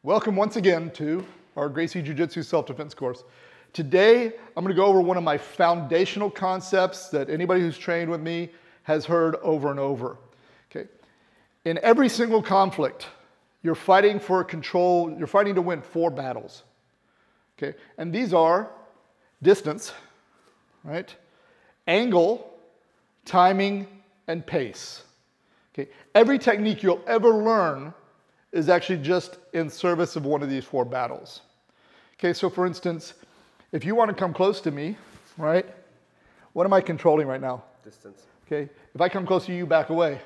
Welcome once again to our Gracie Jiu-Jitsu self-defense course. Today, I'm going to go over one of my foundational concepts that anybody who's trained with me has heard over and over. Okay. In every single conflict, you're fighting for control, you're fighting to win 4 battles. Okay. And these are distance, right? Angle, timing, and pace. Okay. Every technique you'll ever learn is actually just in service of one of these 4 battles. Okay, so for instance, if you want to come close to me, right, what am I controlling right now? Distance. Okay, if I come close to you, back away.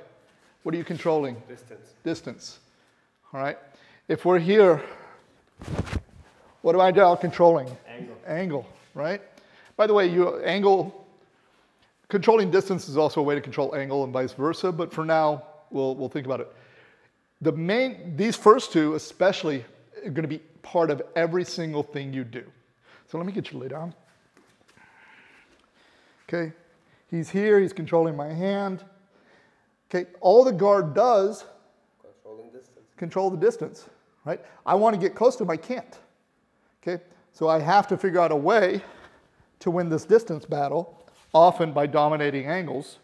What are you controlling? Distance. Distance. All right, if we're here, what am I now controlling? Angle. Angle, right? By the way, controlling distance is also a way to control angle and vice versa, but for now, we'll think about it. These first 2 especially are going to be part of every single thing you do. So let me get you to lay down. Okay, he's here, he's controlling my hand. Okay, all the guard does, control the distance, right? I want to get close to him, I can't. Okay, so I have to figure out a way to win this distance battle, often by dominating angles.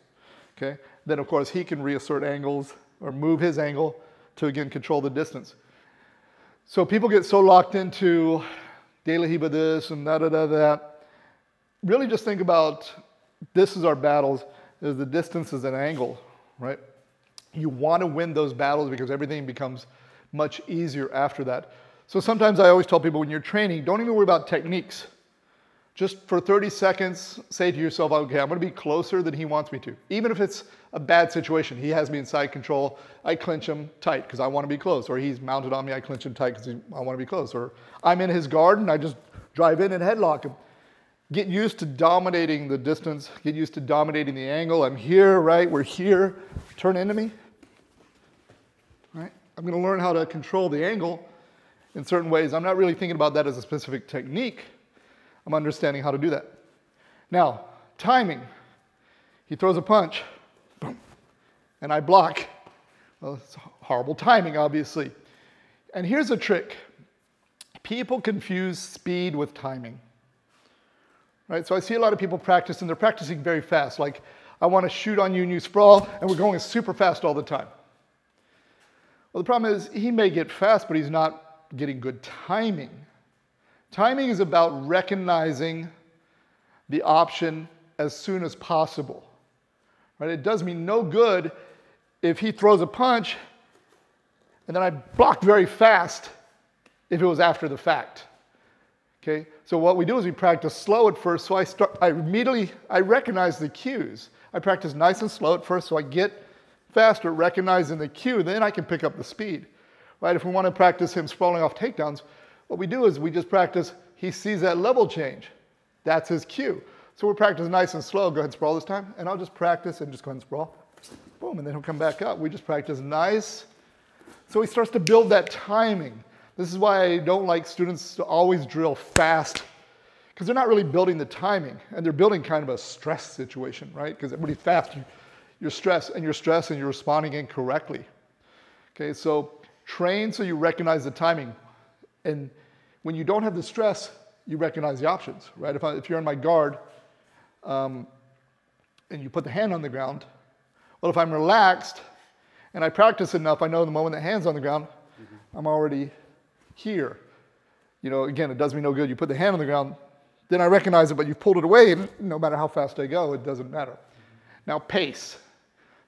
Okay, then of course he can reassert angles or move his angle to again control the distance. So people get so locked into daily hiba this and that. Really just think about this is our battles, is the distance is an angle, right? You want to win those battles because everything becomes much easier after that. So sometimes I always tell people when you're training, don't even worry about techniques. Just for 30 seconds, say to yourself, okay, I'm going to be closer than he wants me to. Even if it's a bad situation, he has me in side control, I clinch him tight because I want to be close. Or he's mounted on me, I clinch him tight because I want to be close. Or I'm in his guard and I just drive in and headlock him. Get used to dominating the distance, get used to dominating the angle. I'm here, right? We're here. Turn into me. Right? I'm going to learn how to control the angle in certain ways. I'm not really thinking about that as a specific technique. I'm understanding how to do that. Now, timing. He throws a punch, boom, and I block. Well, it's horrible timing, obviously. And here's a trick. People confuse speed with timing. Right? So I see a lot of people practice, and they're practicing very fast. Like, I want to shoot on you and you sprawl, and we're going super fast all the time. Well, the problem is he may get fast, but he's not getting good timing. Timing is about recognizing the option as soon as possible. Right? It does me no good if he throws a punch and then I block very fast if it was after the fact. Okay? So what we do is we practice slow at first, so I recognize the cues. I practice nice and slow at first, so I get faster recognizing the cue, then I can pick up the speed. Right? If we want to practice him sprawling off takedowns, what we do is we just practice, he sees that level change. That's his cue. So we practice nice and slow. Go ahead and sprawl this time. And I'll just practice and just go ahead and sprawl. Boom, and then he'll come back up. We just practice nice. So he starts to build that timing. This is why I don't like students to always drill fast, because they're not really building the timing. And they're building kind of a stress situation, right? Because really fast, you're stressed and you're responding incorrectly. Okay, so train so you recognize the timing. And when you don't have the stress, you recognize the options, right? If you're in my guard and you put the hand on the ground, well, if I'm relaxed and I practice enough, I know the moment the hand's on the ground, I'm already here. You know, again, it does me no good. You put the hand on the ground, then I recognize it, but you've pulled it away, and no matter how fast I go, it doesn't matter. Now, pace.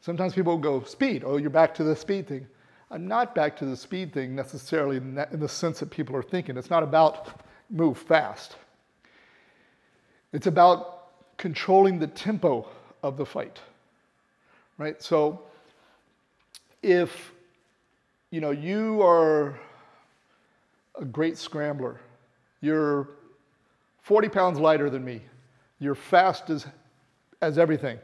Sometimes people go, speed. Oh, you're back to the speed thing. I'm not back to the speed thing necessarily in the sense that people are thinking. It's not about move fast. It's about controlling the tempo of the fight, right? So if, you know, you are a great scrambler, you're 40 pounds lighter than me, you're fast as everything,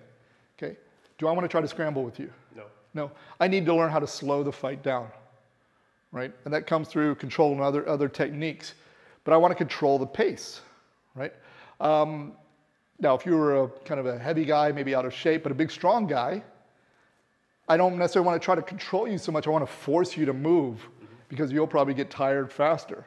okay? Do I want to try to scramble with you? No. No, I need to learn how to slow the fight down, right? And that comes through control and other techniques. But I want to control the pace, right? Now, if you were a kind of a heavy guy, maybe out of shape, but a big, strong guy, I don't necessarily want to try to control you so much. I want to force you to move because you'll probably get tired faster,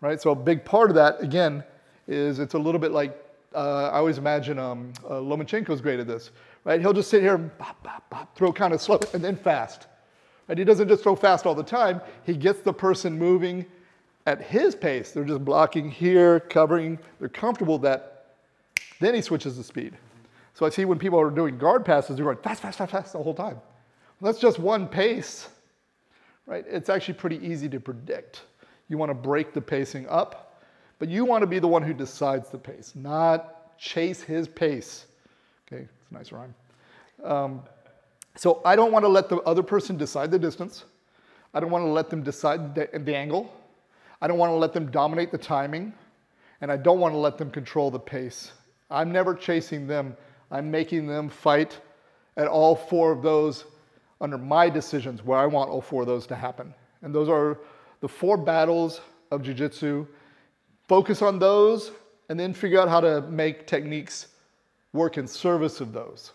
right? So a big part of that, again, is it's a little bit like, I always imagine Lomachenko's great at this, right? He'll just sit here and bop, bop, bop, throw kind of slow and then fast. Right? He doesn't just throw fast all the time. He gets the person moving at his pace. They're just blocking here, covering. They're comfortable with that. Then he switches the speed. So I see when people are doing guard passes, they're going fast, fast, fast, fast the whole time. Well, that's just one pace, right? It's actually pretty easy to predict. You want to break the pacing up, but you want to be the one who decides the pace, not chase his pace. Okay, it's a nice rhyme. So I don't want to let the other person decide the distance. I don't want to let them decide the angle. I don't want to let them dominate the timing. And I don't want to let them control the pace. I'm never chasing them. I'm making them fight at all 4 of those under my decisions where I want all 4 of those to happen. And those are the 4 battles of Jiu-Jitsu. Focus on those and then figure out how to make techniques work in service of those.